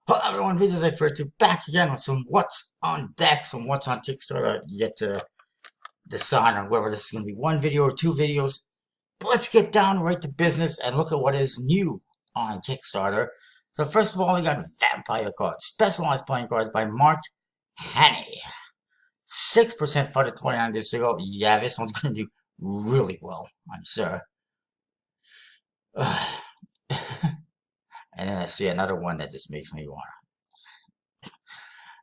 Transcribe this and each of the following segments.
Hello everyone, videos I refer to back again with some what's on deck, some what's on Kickstarter. Yet to decide on whether this is going to be one video or two videos. But let's get down right to business and look at what is new on Kickstarter. So first of all, we got Vampire Cards, specialized playing cards by Mark Haney. 6% funded 29 days ago. Yeah, this one's going to do really well, I'm sure. And then I see another one that just makes me want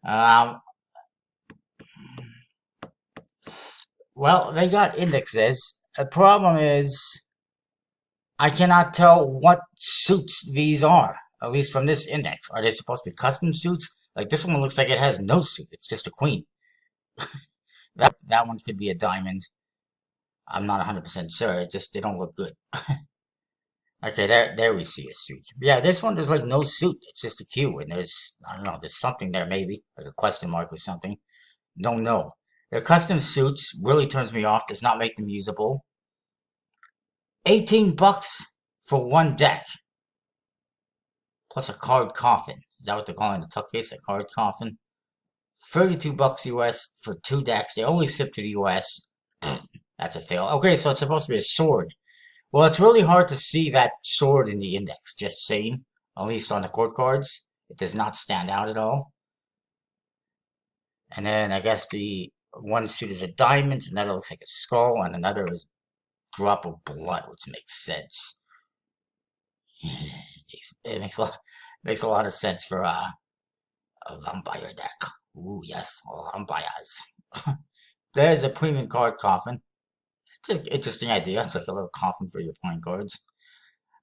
to. Well, they got indexes. The problem is I cannot tell what suits these are, at least from this index. Are they supposed to be custom suits? Like this one looks like it has no suit. It's just a queen. That one could be a diamond. I'm not 100% sure. It just, they don't look good. Okay, there we see a suit. Yeah, this one there's like no suit. It's just a Q, and there's, I don't know, there's something there maybe, like a question mark or something. Don't know. Their custom suits really turns me off. Does not make them usable. 18 bucks for one deck. Plus a card coffin. Is that what they're calling the tuck case? A card coffin? 32 bucks US for two decks. They only ship to the US. That's a fail. Okay, so it's supposed to be a sword. Well, it's really hard to see that sword in the index, just saying. At least on the court cards. It does not stand out at all. And then I guess the one suit is a diamond, another looks like a skull, and another is drop of blood, which makes sense. It makes a lot of sense for a vampire deck. Ooh, yes, vampires. There's a premium card coffin. It's an interesting idea. It's like a little coffin for your playing cards.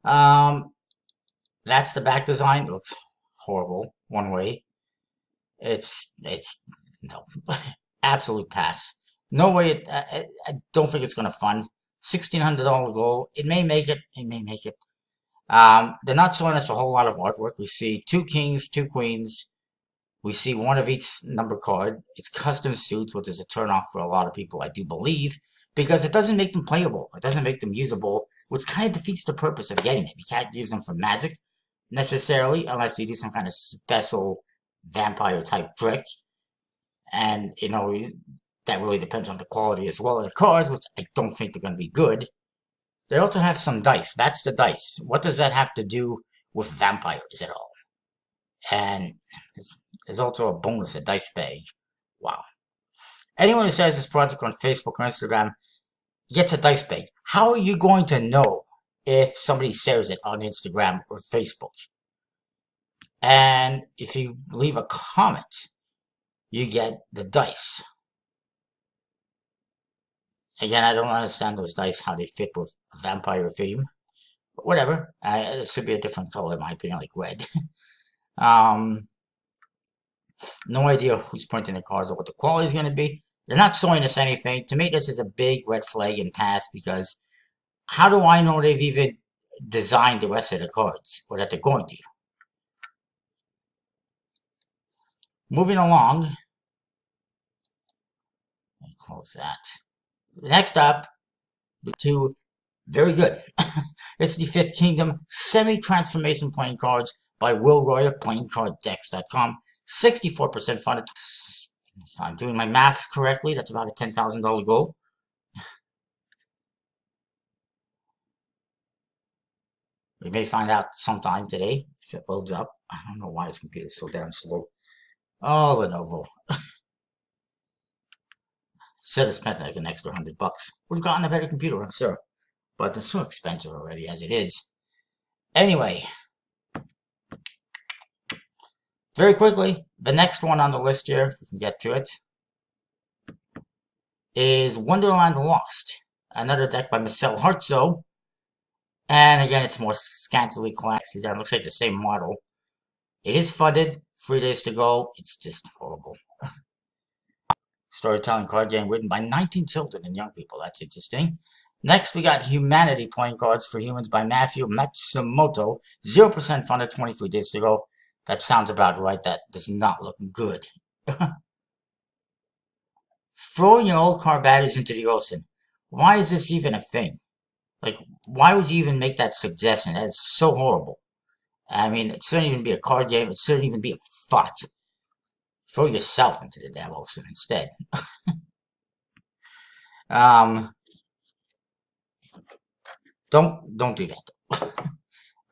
That's the back design. It looks horrible. One way. It's no, absolute pass. No way. I don't think it's gonna fund. $1,600 goal. It may make it. It may make it. They're not showing us a whole lot of artwork. We see two kings, two queens. We see one of each number card. It's custom suits, which is a turnoff for a lot of people, I do believe, because it doesn't make them playable. It doesn't make them usable, which kind of defeats the purpose of getting it. You can't use them for magic, necessarily, unless you do some kind of special vampire-type trick. And, you know, that really depends on the quality as well of the cards, which I don't think they're going to be good. They also have some dice. That's the dice. What does that have to do with vampires at all? And there's also a bonus, a dice bag. Wow. Anyone who shares this project on Facebook or Instagram gets a dice bag. How are you going to know if somebody shares it on Instagram or Facebook? And if you leave a comment, you get the dice. Again, I don't understand those dice, how they fit with a vampire theme. But whatever. It should be a different color, in my opinion, like red. No idea who's printing the cards or what the quality is going to be. They're not showing us anything. To me, this is a big red flag and pass, because how do I know they've even designed the rest of the cards, or that they're going to? Moving along. Let me close that. Next up, the two very good. It's the Fifth Kingdom Semi-Transformation Playing Cards by Will Royer, PlayingCardDecks.com. 64% funded. If I'm doing my maths correctly, that's about a $10,000 goal. We may find out sometime today if it loads up. I don't know why this computer is so damn slow. Oh, Lenovo. Should have spent like an extra $100. Would have gotten a better computer, I'm sure. But it's so expensive already as it is. Anyway. Very quickly, the next one on the list here, if we can get to it, is Wonderland Lost. Another deck by Marcel Hartzo. And again, it's more scantily classy. It looks like the same model. It is funded. 3 days to go. It's just horrible. Storytelling card game written by 19 children and young people. That's interesting. Next, we got Humanity Playing Cards for Humans by Matthew Matsumoto. 0% funded, 23 days to go. That sounds about right. That does not look good. Throwing your old car batteries into the ocean. Why is this even a thing? Like, why would you even make that suggestion? That is so horrible. I mean, it shouldn't even be a card game. It shouldn't even be a fight. Throw yourself into the devils instead. Um, don't do that.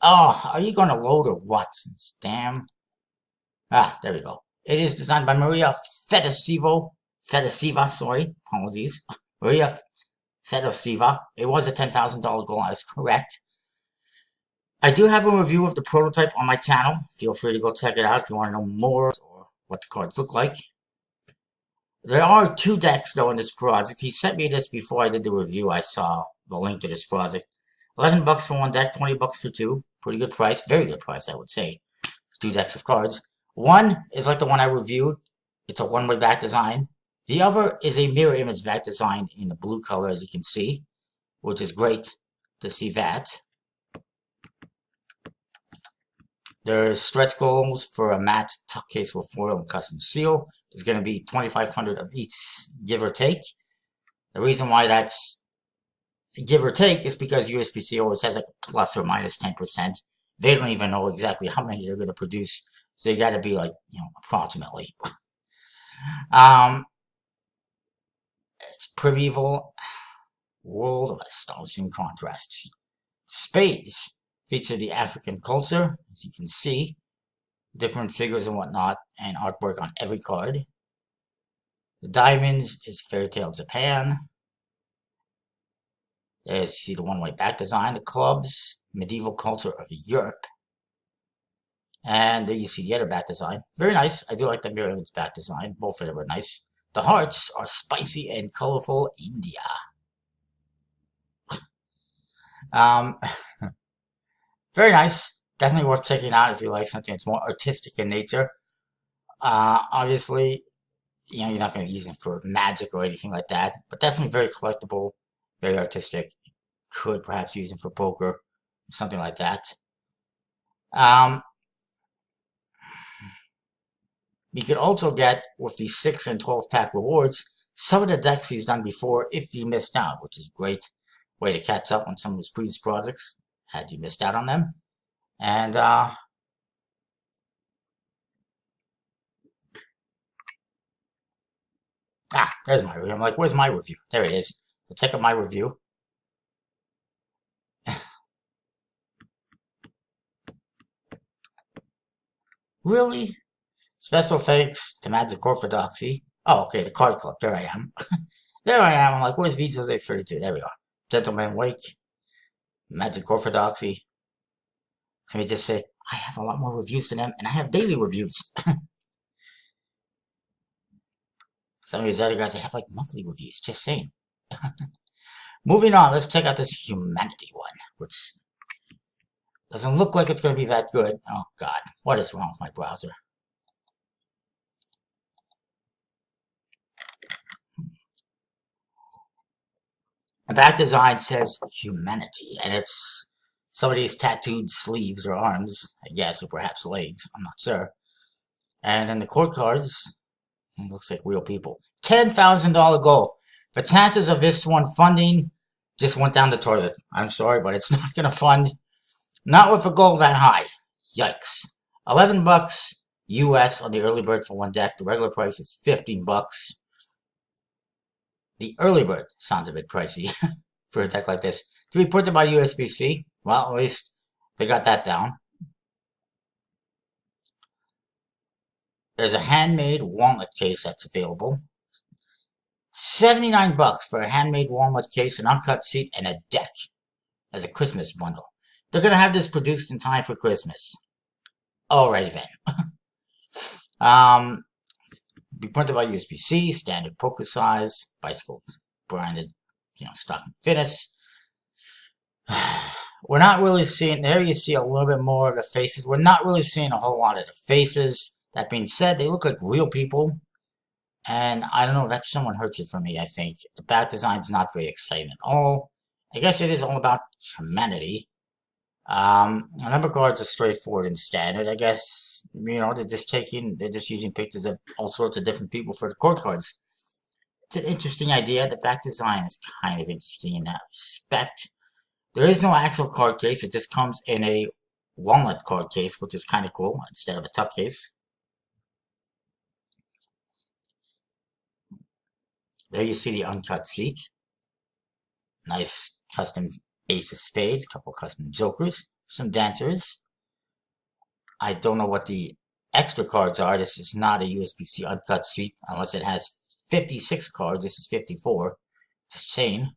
Oh, are you gonna load or what? Damn. Ah, there we go. It is designed by Maria Fedosiva, sorry, apologies. Maria Fedosiva. It was a $10,000 goal, I was correct. I do have a review of the prototype on my channel. Feel free to go check it out if you want to know more or what the cards look like. There are 2 decks though in this project. He sent me this before I did the review. I saw the link to this project. 11 bucks for 1 deck, 20 bucks for 2. Pretty good price, very good price I would say. 2 decks of cards. One is like the one I reviewed. It's a one-way back design. The other is a mirror image back design in the blue color, as you can see, which is great to see that. There's stretch goals for a matte tuck case with foil and custom seal. There's going to be 2,500 of each, give or take. The reason why that's give or take is because USPC always has like a plus or minus 10%. They don't even know exactly how many they're going to produce. So you got to be like, approximately. It's Primeval World of Astonishing Contrasts. Spades feature the African culture, as you can see. Different figures and whatnot, and artwork on every card. The diamonds is Fairy Tale Japan. There's, see the one-way back design. The clubs, medieval culture of Europe. And there you see the other back design. Very nice. I do like the mirror image back design. Both of them are nice. The hearts are spicy and colorful India. Very nice. Definitely worth checking out if you like something that's more artistic in nature. Obviously, you're not going to use it for magic or anything like that, but definitely very collectible, very artistic. Could perhaps use them for poker, something like that. You could also get, with the 6 and 12 pack rewards, some of the decks he's done before if you missed out, which is a great way to catch up on some of his previous projects had you missed out on them. And there's my review. I'm like, where's my review? There it is. So check out my review. Really? Special thanks to Magic Orthodoxy. Oh, okay, the card club. There I am. There I am. I'm like, where's VJose 32? There we are. Gentleman Wake. Magic Orthodoxy. Let me just say, I have a lot more reviews than them, and I have daily reviews. Some of these other guys, they have like monthly reviews. Just saying. Moving on, let's check out this Humanity one, which doesn't look like it's going to be that good. Oh, God. What is wrong with my browser? The back design says Humanity, and it's some of these tattooed sleeves or arms, I guess, or perhaps legs. I'm not sure. And then the court cards, it looks like real people. $10,000 goal. The chances of this one funding just went down the toilet. I'm sorry, but it's not going to fund. Not with a goal that high. Yikes. 11 bucks US on the early bird for 1 deck. The regular price is 15 bucks. The early bird sounds a bit pricey for a deck like this. To be printed by USPC, well, at least they got that down. There's a handmade walnut case that's available. 79 bucks for a handmade walnut case, an uncut sheet, and a deck as a Christmas bundle. They're going to have this produced in time for Christmas. Alrighty then. Be printed by USPC, standard poker size, bicycle branded, stock and finish. We're not really seeing, there you see a little bit more of the faces. We're not really seeing a whole lot of the faces. That being said, they look like real people. And I don't know, that's somewhat hurts it for me, I think. The back design's not very exciting at all. I guess it is all about humanity. A number of cards are straightforward and standard. I guess, they're just using pictures of all sorts of different people for the court cards. It's an interesting idea. The back design is kind of interesting in that respect. There is no actual card case. It just comes in a walnut card case, which is kind of cool instead of a tuck case. There you see the uncut seat. Nice custom ace of spades, a couple custom jokers, some dancers. I don't know what the extra cards are. This is not a USB-C uncut seat unless it has 56 cards. This is 54. It's a chain.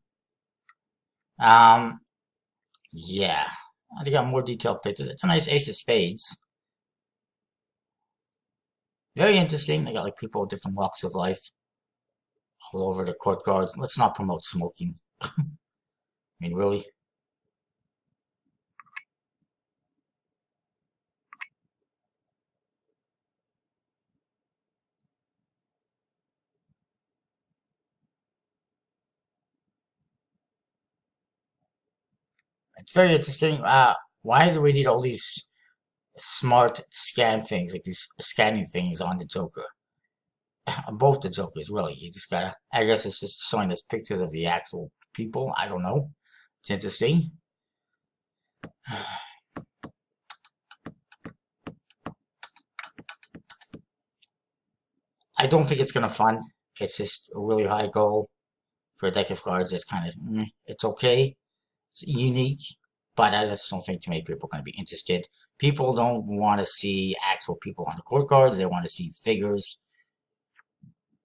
Yeah. I got more detailed pictures. It's a nice ace of spades. Very interesting. They got like people of different walks of life all over the court cards. Let's not promote smoking. I mean, really? It's very interesting. Why do we need all these smart scan things, like these scanning things on the Joker? On both the Jokers, really. You just gotta, I guess it's just showing us pictures of the actual people. I don't know. It's interesting. I don't think it's gonna fund. It's just a really high goal for a deck of cards. It's kind of, it's okay. It's unique, but I just don't think too many people are going to be interested. People don't want to see actual people on the court cards. They want to see figures.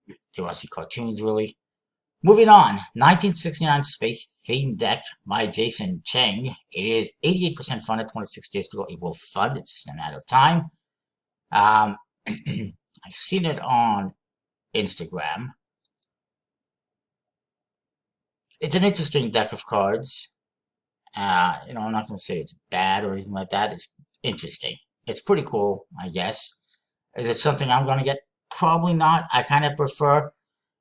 They want to see cartoons, really. Moving on, 1969 Space Theme Deck by Jason Cheng. It is 88% funded, 26 days to go. It will fund. It's just a matter of time. I've seen it on Instagram. It's an interesting deck of cards. I'm not going to say it's bad or anything like that. It's interesting. It's pretty cool, I guess. Is it something I'm going to get? Probably not. I kind of prefer,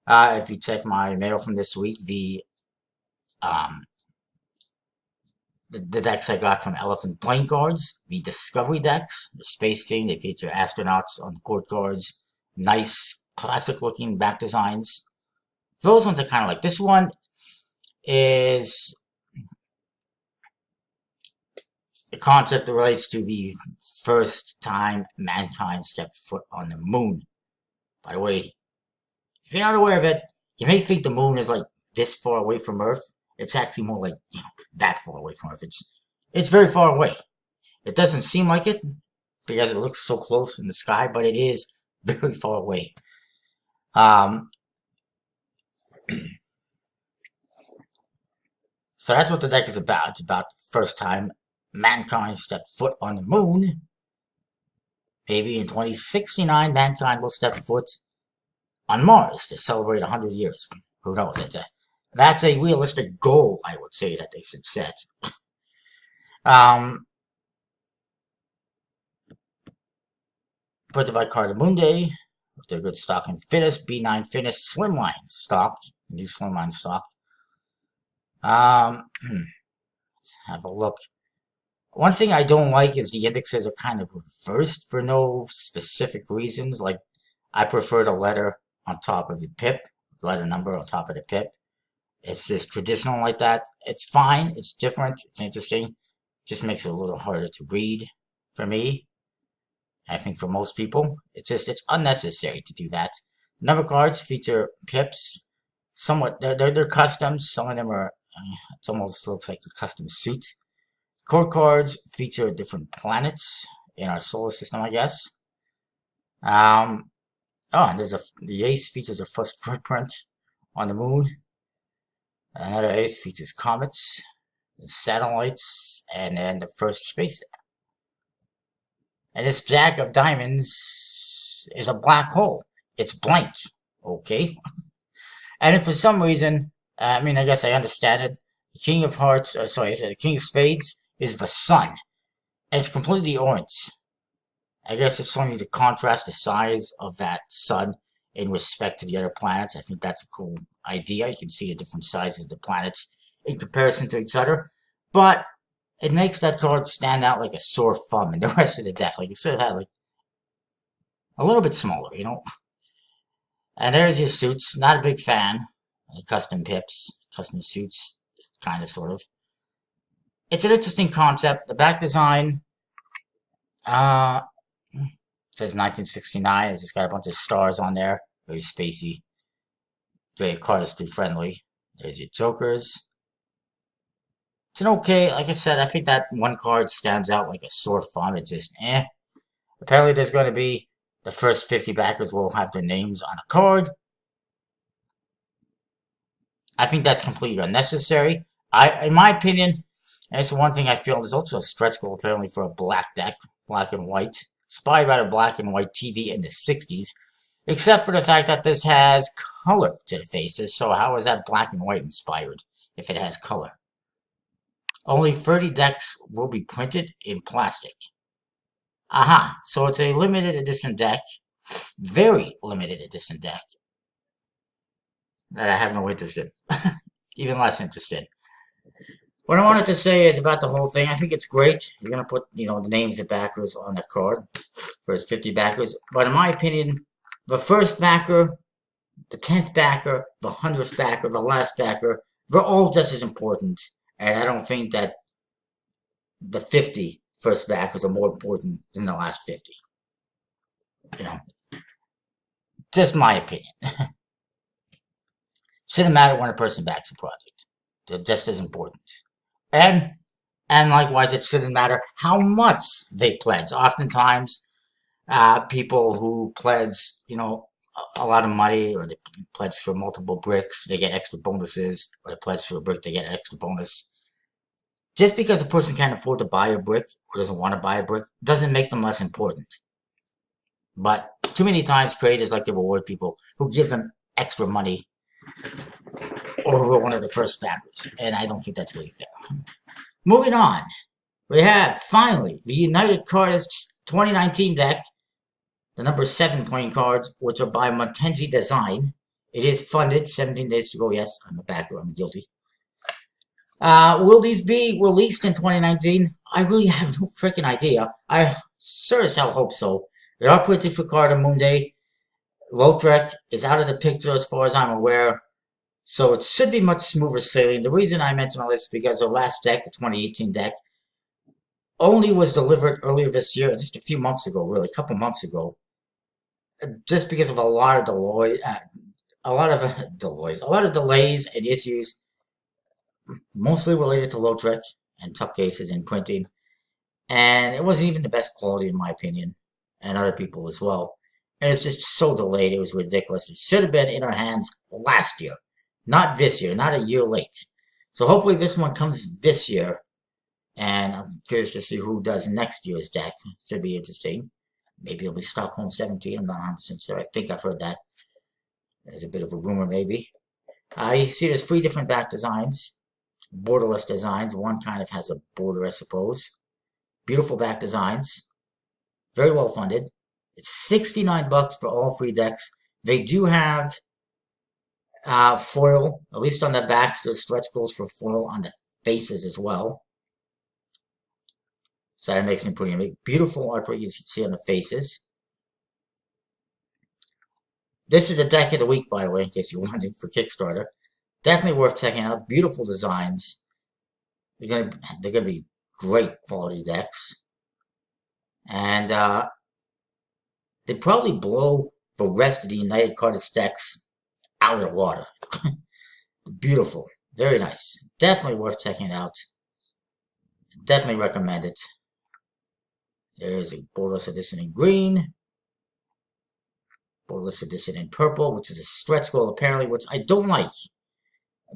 if you check my mail from this week, the decks I got from Elephant Playing Cards, the Discovery decks, the space theme. They feature astronauts on the court cards. Nice, classic-looking back designs. Those ones are kind of like this one is the concept that relates to the first time mankind stepped foot on the moon. By the way, if you're not aware of it, you may think the moon is like this far away from Earth. It's actually more like that far away from Earth. It's very far away. It doesn't seem like it because it looks so close in the sky, but it is very far away. So that's what the deck is about. It's about the first time mankind stepped foot on the moon. Maybe in 2069, mankind will step foot on Mars to celebrate 100 years. Who knows? That's a realistic goal, I would say, that they should set. Put by Cardamundi, with their good stock and fittest, B9 fittest slimline stock, new slimline stock. Let's have a look. One thing I don't like is the indexes are kind of reversed for no specific reasons. Like, I prefer the letter on top of the pip, letter number on top of the pip. It's just traditional like that. It's fine. It's different. It's interesting. Just makes it a little harder to read for me. I think for most people, it's unnecessary to do that. Number cards feature pips. Somewhat, they're custom. Some of them are, it almost looks like a custom suit. Court cards feature different planets in our solar system, I guess. And the ace features a first footprint on the moon. Another ace features comets, satellites, and then the first space. And this jack of diamonds is a black hole. It's blank, okay? And if for some reason, I guess I understand it. The king of hearts, the king of spades is the sun. And it's completely orange. I guess it's only to contrast the size of that sun in respect to the other planets. I think that's a cool idea. You can see the different sizes of the planets in comparison to each other. But it makes that card stand out like a sore thumb in the rest of the deck. Like, you sort of have like a little bit smaller, And there's your suits. Not a big fan. Custom pips, custom suits, kind of, sort of. It's an interesting concept. The back design Uh, it says 1969. It's just got a bunch of stars on there. Very spacey. Very cardistry friendly. There's your jokers. It's an okay, like I said, I think that one card stands out like a sore thumb. It's just eh. Apparently there's going to be the first 50 backers will have their names on a card. I think that's completely unnecessary. In my opinion, that's one thing I feel. There's also a stretch goal apparently for a black deck, black and white, inspired by the black and white TV in the 60s, except for the fact that this has color to the faces. So how is that black and white inspired if it has color? Only 30 decks will be printed in plastic. Aha, so it's a limited edition deck, very limited edition deck, that I have no interest in, even less interest in. What I wanted to say is about the whole thing, I think it's great. You're going to put, the names of backers on the card for his 50 backers. But in my opinion, the first backer, the 10th backer, the 100th backer, the last backer, they're all just as important. And I don't think that the 50 first backers are more important than the last 50. You know, just my opinion. Shouldn't matter when a person backs a project. They're just as important. And likewise, it shouldn't matter how much they pledge. Oftentimes, people who pledge, a lot of money, or they pledge for multiple bricks, they get extra bonuses, or they pledge for a brick, they get an extra bonus. Just because a person can't afford to buy a brick or doesn't want to buy a brick doesn't make them less important. But too many times, creators like to reward people who give them extra money or who are one of the first backers, and I don't think that's really fair. Moving on, we have finally the United Cardists 2019 deck, the number 7 playing cards, which are by Montenzi Design. It is funded 17 days to go. Yes, I'm a backer. I'm guilty. Will these be released in 2019? I really have no freaking idea. I sure as hell hope so. They are printed for Cardamundi. Lautrec is out of the picture as far as I'm aware. So it should be much smoother sailing. The reason I mention all this is because the last deck, the 2018 deck, only was delivered earlier this year, just a few months ago, really, a couple months ago. Just because of a lot of delays and issues, mostly related to Lautrec and tough cases in printing. And it wasn't even the best quality, in my opinion, and other people as well. And it's just so delayed, it was ridiculous. It should have been in our hands last year. Not this year, not a year late. So hopefully this one comes this year. And I'm curious to see who does next year's deck. It should be interesting. Maybe it'll be Stockholm 17. I'm not 100% sure. I think I've heard that. There's a bit of a rumor, maybe. You see there's 3 different back designs. Borderless designs. One kind of has a border, I suppose. Beautiful back designs. Very well funded. It's $69 for all 3 decks. They do have foil, at least on the backs. There's stretch goals for foil on the faces as well. So that makes them pretty neat. Beautiful artwork you can see on the faces. This is the deck of the week, by the way, in case you're wondering, for Kickstarter. Definitely worth checking out. Beautiful designs. They're gonna be great quality decks. And they probably blow the rest of the United Cardists decks out of the water. Beautiful. Very nice. Definitely worth checking out. Definitely recommend it. There's a borderless edition in green. Borderless edition in purple, which is a stretch goal apparently, which I don't like.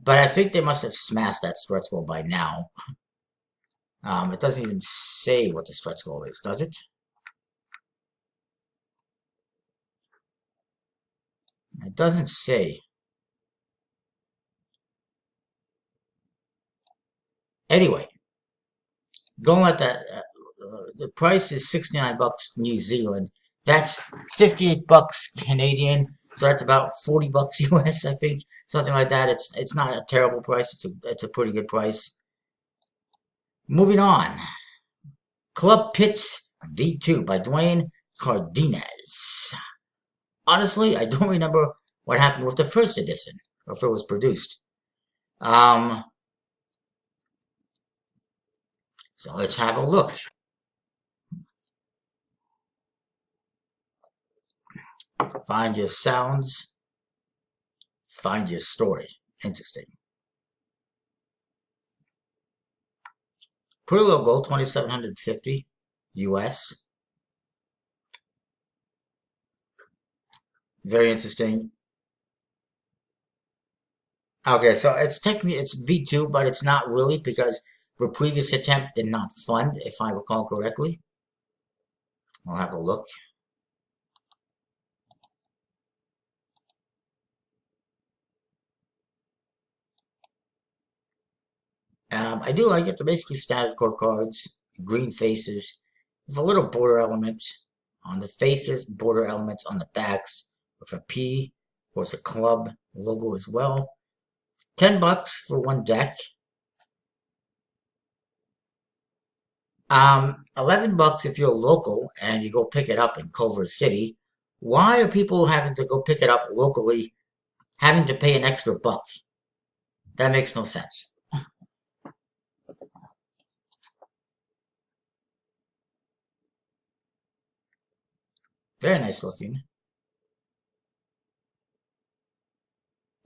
But I think they must have smashed that stretch goal by now. It doesn't even say what the stretch goal is, does it? It doesn't say. Anyway, don't let that. The price is 69 bucks New Zealand. That's 58 bucks Canadian. So that's about 40 bucks US, I think, something like that. It's not a terrible price. It's a pretty good price. Moving on, Club Pitts V2 by Dwayne Cardenas. Honestly, I don't remember what happened with the first edition, or if it was produced. So let's have a look. Find your sounds. Find your story. Interesting. Pretty low goal, 2,750 US. Very interesting. Okay, so it's technically it's V2, but it's not really because the previous attempt did not fund, if I recall correctly. I'll have a look. I do like it. They're basically static core cards, green faces, with a little border element on the faces, border elements on the backs, with a P, of course a club logo as well. $10 for one deck. $11 if you're local and you go pick it up in Culver City. Why are people having to go pick it up locally, having to pay an extra buck? That makes no sense. Very nice looking.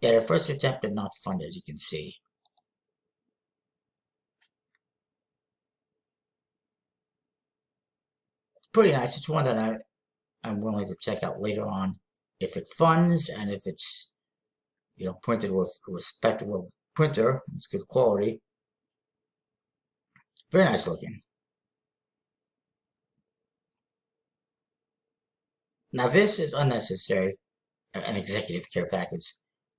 Yeah, their first attempt did not fund, as you can see. It's pretty nice. It's one that I'm willing to check out later on if it funds and if it's, you know, printed with a respectable printer. It's good quality. Very nice looking. Now this is unnecessary, an executive care package.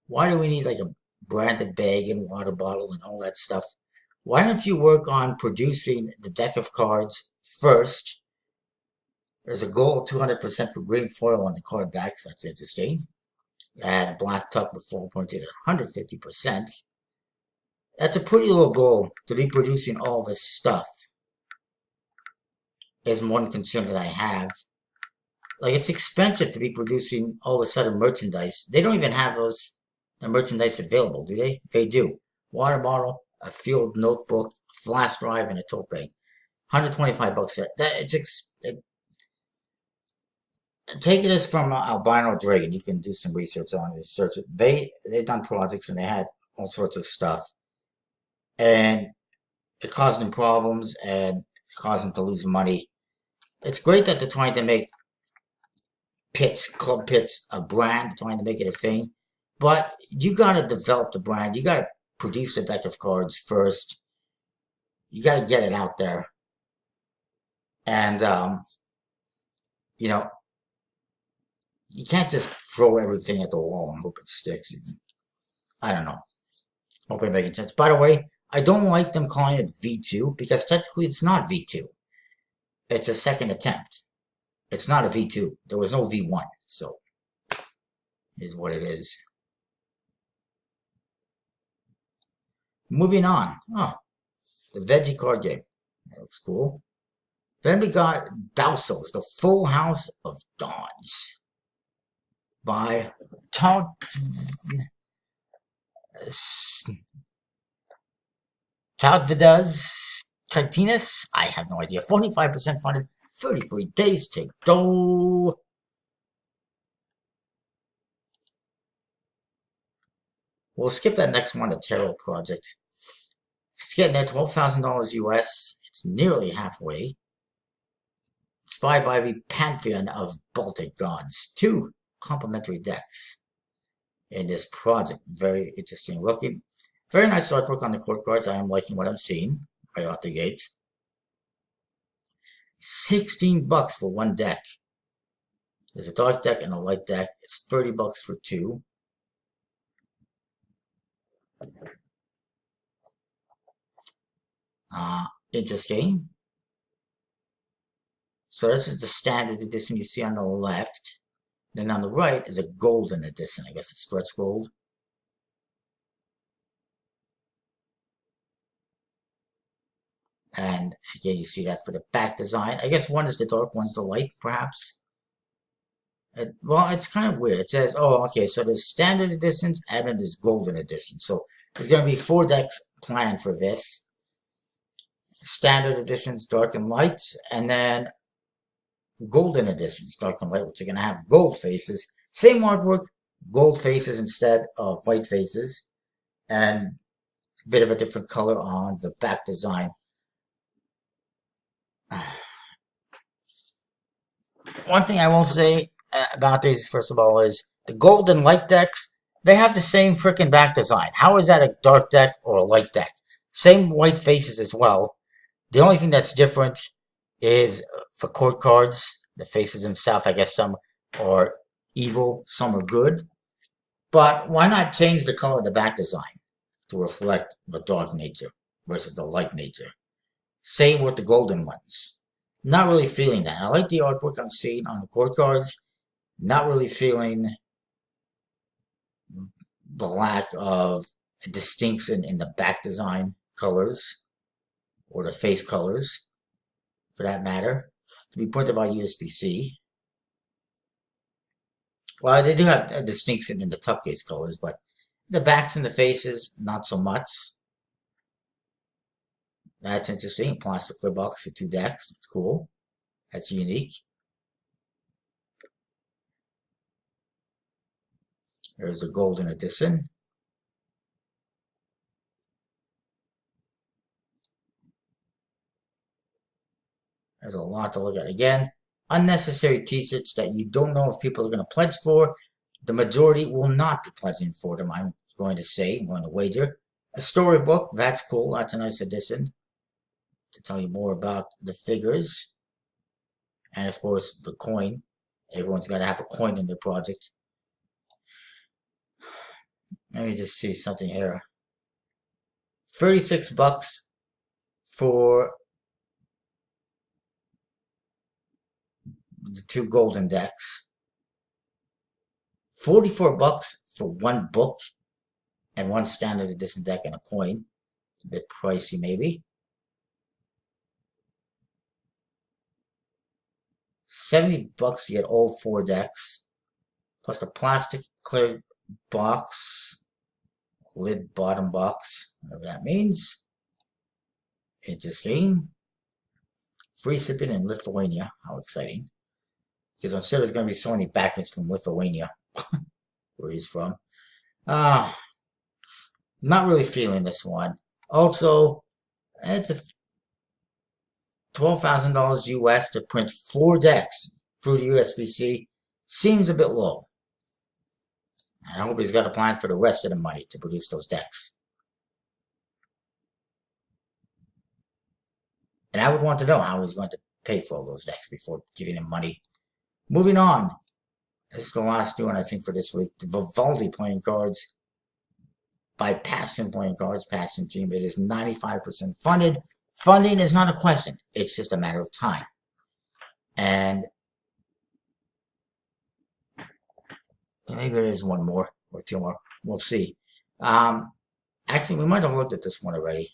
Why do we need like a branded bag and water bottle and all that stuff? Why don't you work on producing the deck of cards first? There's a goal of 200% for green foil on the card backs. That's interesting. And black tuck with foil pointed at 150%. That's a pretty low goal to be producing all this stuff. Is one concern that I have. Like, it's expensive to be producing all of a sudden merchandise. They don't even have the merchandise available, do they? They do. Water bottle, a field notebook, flash drive, and a tote bag. $125 there. Take it as from Albino Dragon. You can do some research on it. Research it. They've done projects and they had all sorts of stuff, and it caused them problems and it caused them to lose money. It's great that they're trying to make club pits, a brand, trying to make it a thing. But you gotta develop the brand. You gotta produce the deck of cards first. You gotta get it out there, and you know, you can't just throw everything at the wall and hope it sticks. I don't know. Hope I'm making sense. By the way, I don't like them calling it V2 because technically it's not V2. It's a second attempt. It's not a V2. There was no V1, so is what it is. Moving on. Oh, the veggie card game. That looks cool. Then we got Dowsels, the Full House of Dawns by Todd Tadvidas Cardists. I have no idea. 45% funded, 33 days to go. We'll skip that next one, the Tarot Project. It's getting at $12,000 US. It's nearly halfway. Inspired by the pantheon of Baltic gods. 2 complementary decks in this project. Very interesting looking. Very nice artwork on the court cards. I am liking what I'm seeing right off the gate. $16 for one deck. There's a dark deck and a light deck. It's $30 for 2. Interesting. So this is the standard edition you see on the left. Then on the right is a golden edition. I guess it's stretch gold. And again, you see that for the back design. I guess one is the dark, one's the light, perhaps. Well, it's kind of weird. It says, oh, okay, so there's standard editions and then there's golden edition. So there's going to be 4 decks planned for this. Standard editions, dark and light. And then golden editions, dark and light, which are going to have gold faces. Same artwork, gold faces instead of white faces, and a bit of a different color on the back design. One thing I will say about these, first of all, is the gold and light decks, they have the same freaking back design. How is that a dark deck or a light deck? Same white faces as well. The only thing that's different is for court cards, the faces themselves, I guess some are evil, some are good. But why not change the color of the back design to reflect the dark nature versus the light nature? Same with the golden ones. Not really feeling that. I like the artwork I'm seeing on the court cards. Not really feeling the lack of distinction in the back design colors or the face colors, for that matter, to be pointed by USB-C. Well, they do have a distinction in the top case colors, but the backs and the faces, not so much. That's interesting. Plastic clear box for 2 decks. It's cool. That's unique. There's the golden edition. There's a lot to look at. Again, unnecessary t-shirts that you don't know if people are going to pledge for. The majority will not be pledging for them, I'm going to say. I'm going to wager. A storybook, that's cool. That's a nice addition to tell you more about the figures. And of course, the coin. Everyone's got to have a coin in their project. Let me just see something here. 36 bucks for the 2 golden decks. 44 bucks for 1 book and 1 standard edition deck and a coin. It's a bit pricey, maybe. 70 bucks to get all 4 decks, plus the plastic clear box, lid bottom box, whatever that means. Interesting. Free shipping in Lithuania. How exciting. Because I'm sure there's going to be so many backers from Lithuania, where he's from. Not really feeling this one. Also, it's a $12,000 US to print 4 decks through the USB-C. Seems a bit low. And I hope he's got a plan for the rest of the money to produce those decks. And I would want to know how he's going to pay for all those decks before giving him money. Moving on. This is the last one, I think, for this week. The Vivaldi playing cards by Passione Playing Cards, Passione team. It is 95% funded. Funding is not a question. It's just a matter of time. And maybe there is one more or 2 more. We'll see. Actually, we might have looked at this one already.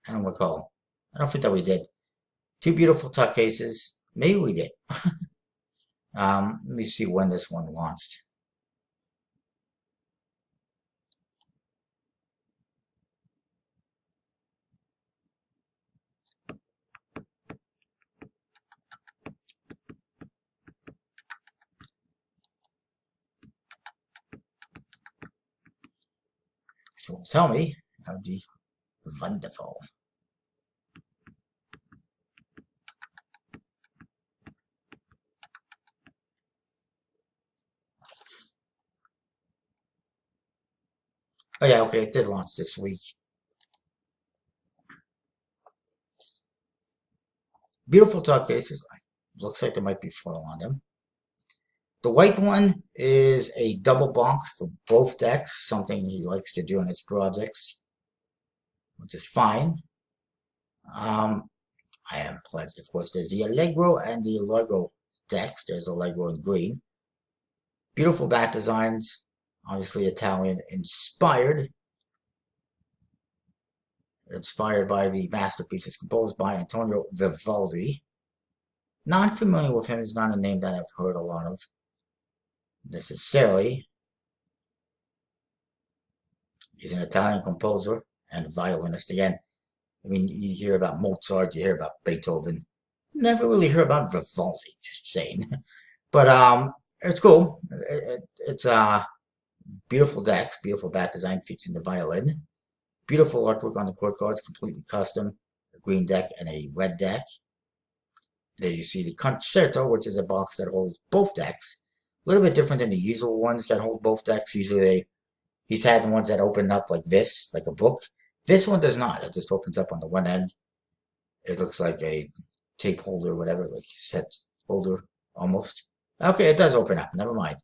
I don't recall. I don't think that we did. 2 beautiful tuck cases. Maybe we did. Let me see when this one launched. So tell me, that would be wonderful. Oh yeah, okay, it did launch this week. Beautiful tuck cases. Looks like there might be foil on them. The white one is a double box for both decks, something he likes to do in his projects, which is fine. I am pledged, of course. There's the Allegro and the Allegro decks. There's Allegro in green. Beautiful bat designs, obviously Italian inspired. Inspired by the masterpieces composed by Antonio Vivaldi. Not familiar with him. He's not a name that I've heard a lot of necessarily. He's an Italian composer and violinist. Again, I mean, you hear about Mozart, you hear about Beethoven. Never really heard about Vivaldi, just saying. But it's cool. It's beautiful decks, beautiful back design featuring the violin. Beautiful artwork on the court cards, completely custom. A green deck and a red deck. There you see the Concerto, which is a box that holds both decks. A little bit different than the usual ones that hold both decks. Usually he's had the ones that open up like this, like a book. This one does not. It just opens up on the one end. It looks like a tape holder, whatever, like a set holder, almost. Okay, it does open up. Never mind.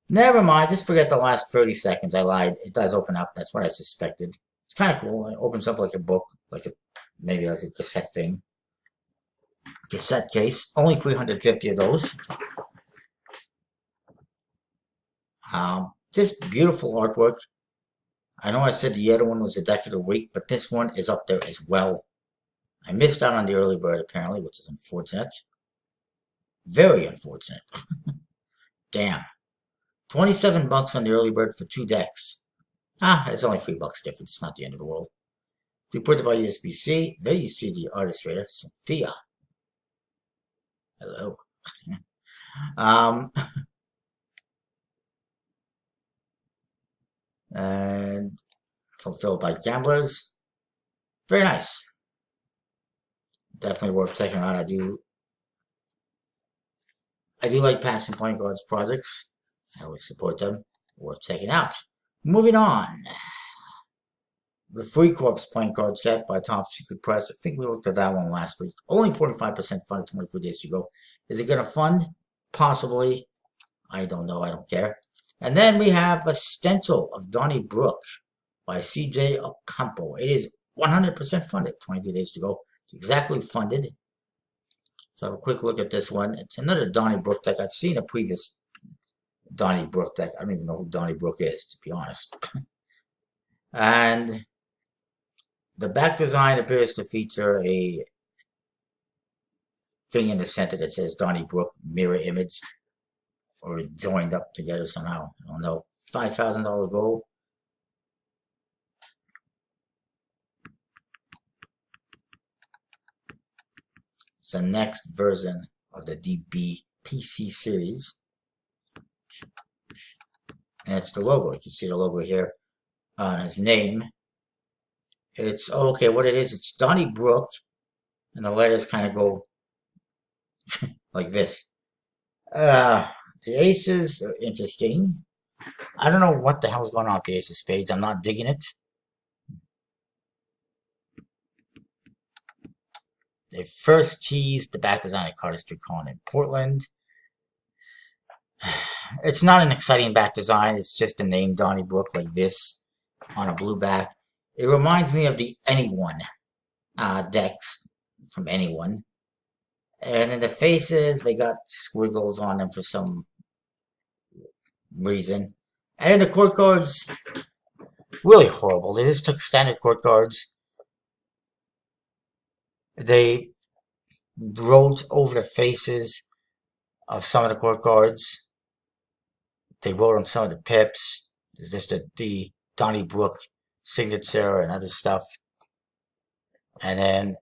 Never mind. Just forget the last 30 seconds. I lied. It does open up. That's what I suspected. It's kind of cool. It opens up like a book, like a maybe like a cassette thing. Cassette case. Only 350 of those. Just beautiful artwork. I know I said the other one was the deck of the week, but this one is up there as well. I missed out on the early bird apparently, which is unfortunate. Very unfortunate. Damn. 27 bucks on the early bird for 2 decks. It's only $3 difference. It's not the end of the world. Reported by USBC. There you see the illustrator, Sophia. Hello. And fulfilled by gamblers. Very nice. Definitely worth checking out. I do like Passione playing cards projects. I always support them. Worth checking out. Moving on. The Free Corps playing card set by Top Secret Press. I think we looked at that one last week. Only 45% funded, 24 days to go. Is it going to fund? Possibly. I don't know. I don't care. And then we have a stencil of Donnie Brook by CJ Ocampo. It is 100% funded. 22 days to go. It's exactly funded. Let's have a quick look at this one. It's another Donnie Brook deck. I've seen a previous Donnie Brook deck. I don't even know who Donnie Brook is, to be honest. And the back design appears to feature a thing in the center that says Donnie Brook mirror image or joined up together somehow. I don't know. $5,000 goal. It's the next version of the DB PC series. And it's the logo. You can see the logo here on his name. It's, okay, what it is, it's Donnie Brook. And the letters kind of go like this. The aces are interesting. I don't know what the hell's going on with the aces page. I'm not digging it. They first teased the back design of Cardists in Portland. It's not an exciting back design. It's just the name Donnie Brook like this on a blue back. It reminds me of the Anyone decks from Anyone. And in the faces, they got squiggles on them for some reason. And in the court cards, really horrible. They just took standard court cards. They wrote over the faces of some of the court cards. They wrote on some of the pips. There's just the Donnie Brook signature and other stuff. And then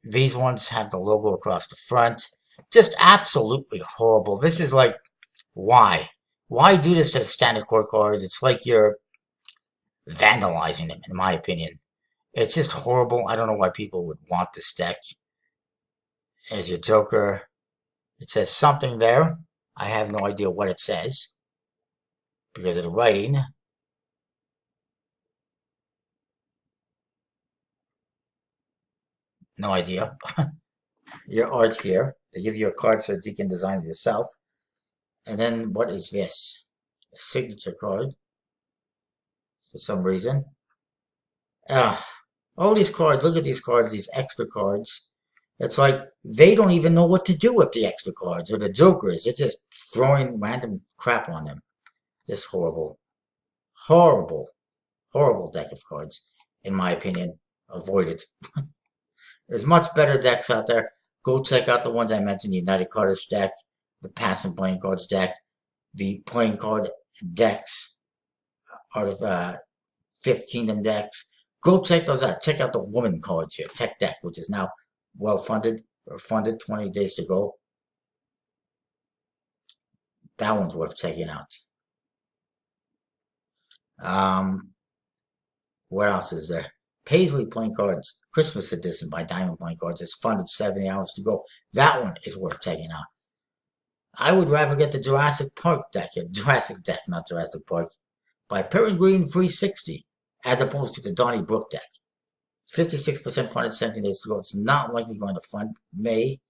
these ones have the logo across the front. Just absolutely horrible. This is like, why? Why do this to the standard court cards? It's like you're vandalizing them, in my opinion. It's just horrible. I don't know why people would want this deck. As your Joker, it says something there. I have no idea what it says because of the writing. No idea. Your art here. They give you a card so that you can design it yourself. And then what is this? A signature card. For some reason. All these cards, look at these cards, these extra cards. It's like they don't even know what to do with the extra cards or the jokers. They're just throwing random crap on them. Just horrible. Horrible. Horrible deck of cards, in my opinion. Avoid it. There's much better decks out there. Go check out the ones I mentioned. The United Cardists deck, the Passione playing cards deck, the playing card decks out of Fifth Kingdom decks. Go check those out. Check out the woman cards here. Tech Deck, which is now well funded or funded, 20 days to go. That one's worth checking out. What else is there? Paisley playing cards, Christmas edition by Diamond Playing Cards is funded, 70 hours to go. That one is worth checking out. I would rather get the Jurassic Park deck, Jurassic deck, not Jurassic Park, by Peregrine 360, as opposed to the Donnybrook deck. 56% funded, 17 days to go. It's not likely going to fund. May.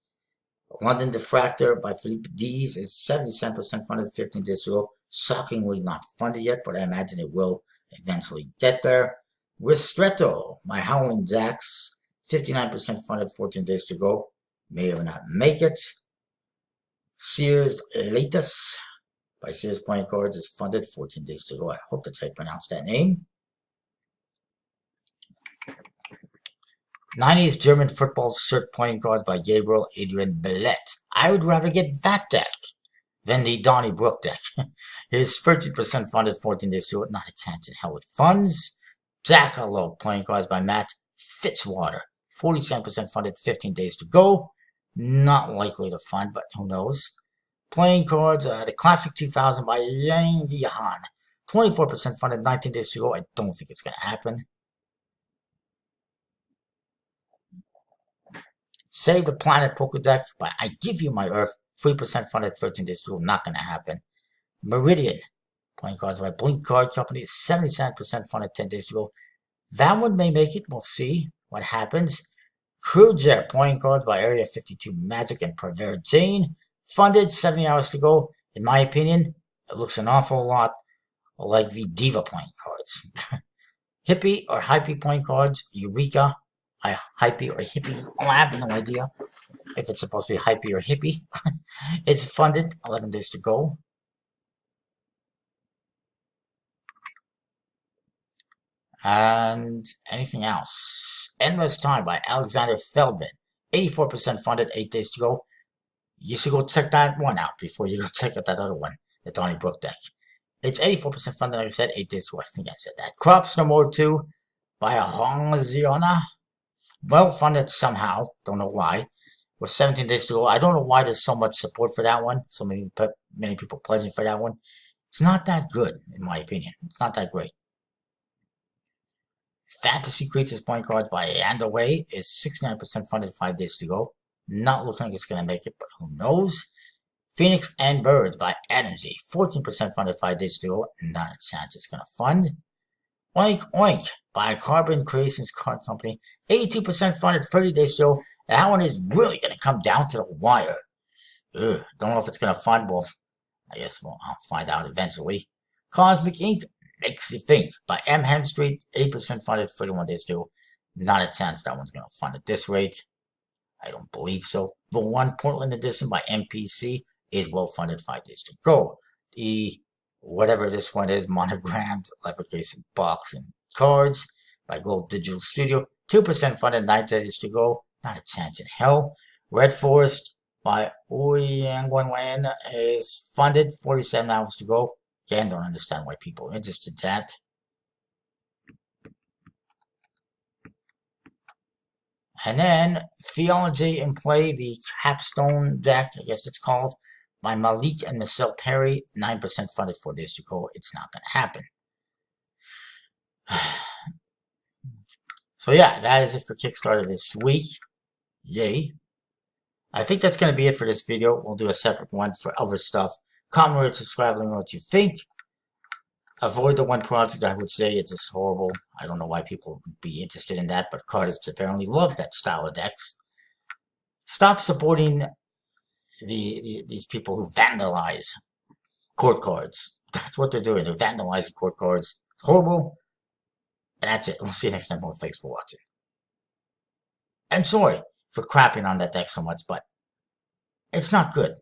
London Diffractor by Philippe Dees is 77% funded, 15 days to go. Shockingly not funded yet, but I imagine it will eventually get there. Ristretto by Howling Jacks, 59% funded, 14 days to go. May or not make it. Sears Latus by Sears Playing Cards is funded, 14 days to go. I hope that's how you pronounce that name. 90s German football shirt playing cards by Gabriel Adrian Bellet. I would rather get that deck than the Donnybrook deck. It's 13% funded, 14 days to it. Not a chance in hell it funds. Jackalope playing cards by Matt Fitzwater. 47% funded, 15 days to go. Not likely to fund, but who knows. Playing cards, the Classic 2000 by Yang Yihan. 24% funded, 19 days to go. I don't think it's going to happen. Save the Planet Poker Deck by I Give You My Earth. 3% funded, 13 days to go. Not going to happen. Meridian playing cards by Blink Card Company. 77% funded, 10 days to go. That one may make it. We'll see what happens. Kruger playing cards by Area 52 Magic and Prever Jane. Funded, 70 hours to go. In my opinion, it looks an awful lot like the Diva playing cards. Hippie or Hypey playing cards. Eureka. Hypey or Hippie. Oh, I have no idea if it's supposed to be Hypey or Hippie. It's funded, 11 days to go. And anything else? Endless Time by Alexander Feldman. 84% funded, 8 days to go. You should go check that one out before you go check out that other one, the Donnybrook deck. It's 84% funded, like I said, 8 days to go. I think I said that. Crops No More 2 by Honziona. Well funded somehow. Don't know why. With 17 days to go. I don't know why there's so much support for that one. So many people pledging for that one. It's not that good, in my opinion. It's not that great. Fantasy Creatures playing cards by Andaway is 69% funded, 5 days to go. Not looking like it's going to make it, but who knows? Phoenix and Birds by Adam Z. 14% funded, 5 days to go. Not a chance it's going to fund. Oink Oink by Carbon Creations Card Company. 82% funded, 30 days to go. That one is really going to come down to the wire. Don't know if it's going to fund. Well, I guess I'll find out eventually. Cosmic Ink Makes You Think by M. Hemstreet. 8% funded, 31 days to go. Not a chance that one's going to fund at this rate. I don't believe so. The one Portland edition by MPC is well funded, 5 days to go. The whatever this one is, monogrammed leather-cased box and cards by Gold Digital Studio. 2% funded, 9 days to go. Not a chance in hell. Red Forest by Ouyang Wenwen is funded, 47 hours to go. Again, don't understand why people are interested in that. And then Theology in Play, the capstone deck, I guess it's called, by Malik and Michelle Perry. 9% funded, 4 days to go. It's not going to happen. So yeah, that is it for Kickstarter this week. Yay. I think that's going to be it for this video. We'll do a separate one for other stuff. Comment, rate, subscribe, let me know what you think. Avoid the one project I would say it's just horrible. I don't know why people would be interested in that, but Cardists apparently love that style of decks. Stop supporting these people who vandalize court cards. That's what they're doing. They're vandalizing court cards. It's horrible. And that's it. We'll see you next time. Thanks for watching. And sorry for crapping on that deck so much, but it's not good.